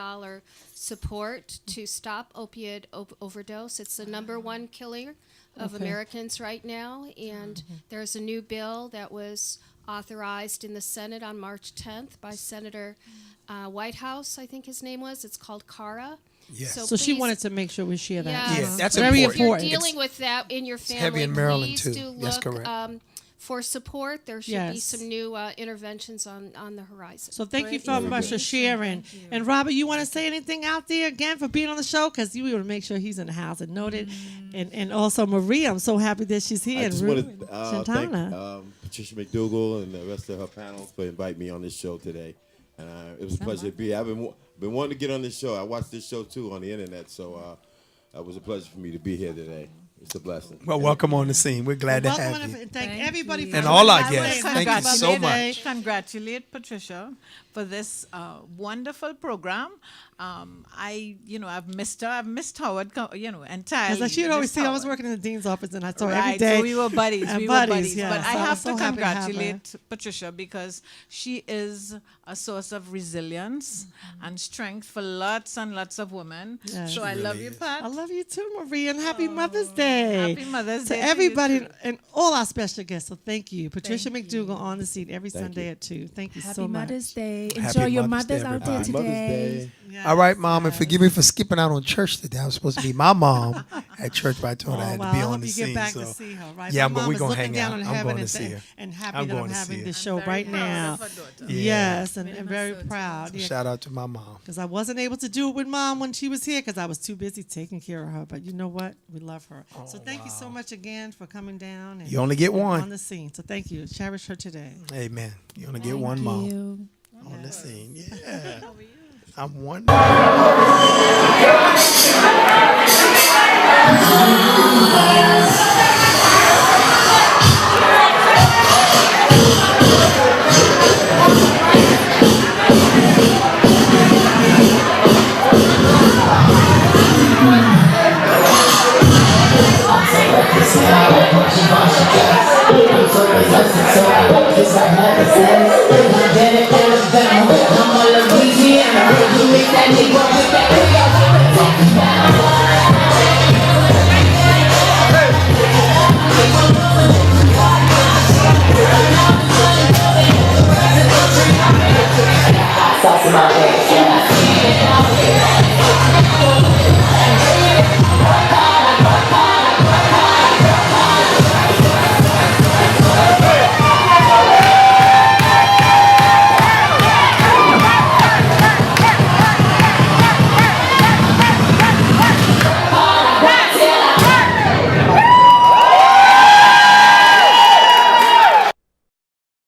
support to stop opiate overdose. It's the number one killer of Okay. Americans right now, and there's a new bill that was authorized in the Senate on March 10th by Senator Whitehouse, I think his name was. It's called CARA. Yes. So she please- wanted to make sure we share that. Yeah, Yeah, that's very important. If you're important. dealing with that in your family, heavy in Maryland, please too. do That's look correct. for support. There should be Yes. some new interventions on the horizon. So thank you Great so much for sharing. And Robert, you want to say anything out there again for being on the show? Because you want to make sure he's in the house and noted. And also Maria, I'm so happy that she's here. I and just Ruth want to and thank Chintana. Patricia McDougall and the rest of her panel for inviting me on this show today. And it was a pleasure to be here. I've been wanting to get on this show. I watched this show, too, on the internet. So it was a pleasure for me to be here today. It's a blessing. Well, welcome on the scene. We're glad to Welcome have you. and thank everybody for And joining all our us guests. today. Thank you so much. Congratulate Patricia for this wonderful program. I've missed her. I've missed Howard, entirely. As like she'd always Missed say, I was Howard. working in the dean's office, and I saw her every Right, day. so we were buddies. And We were buddies. yeah. But I So was have so to happy have her. congratulate Patricia because she is a source of resilience and strength for lots and lots of women. Yes. So I She love really you, is. Pat. I love you too, Maria, and happy Mother's Day. Happy Mother's Day to to you everybody too. and all our special guests. So thank you. Patricia McDougall on the scene every Sunday you. at 2. Thank you Happy so much. Mother's Day. Happy Enjoy your Mother's mothers Day, out there Happy Mother's today. Day. All right, Mom, and forgive me for skipping out on church today. I was supposed to be my mom at church, but I told her I had to wow. be I on hope the you scene. get back so. to see her, right? Yeah, My but mom we're is gonna looking hang down out. on I'm heaven going to see her. and happy I'm that going I'm to see having her. this show Very right proud now. of her daughter. Yes, and very proud. So shout out to my mom. Because I wasn't able to do it with Mom when she was here because I was too busy taking care of her. But you know what? We love her. So thank you so much again for coming down. And You only get one. on the scene. So thank you. Cherish her today. Amen. You only get one mom You. on the scene. Yeah. I'm one. Yes.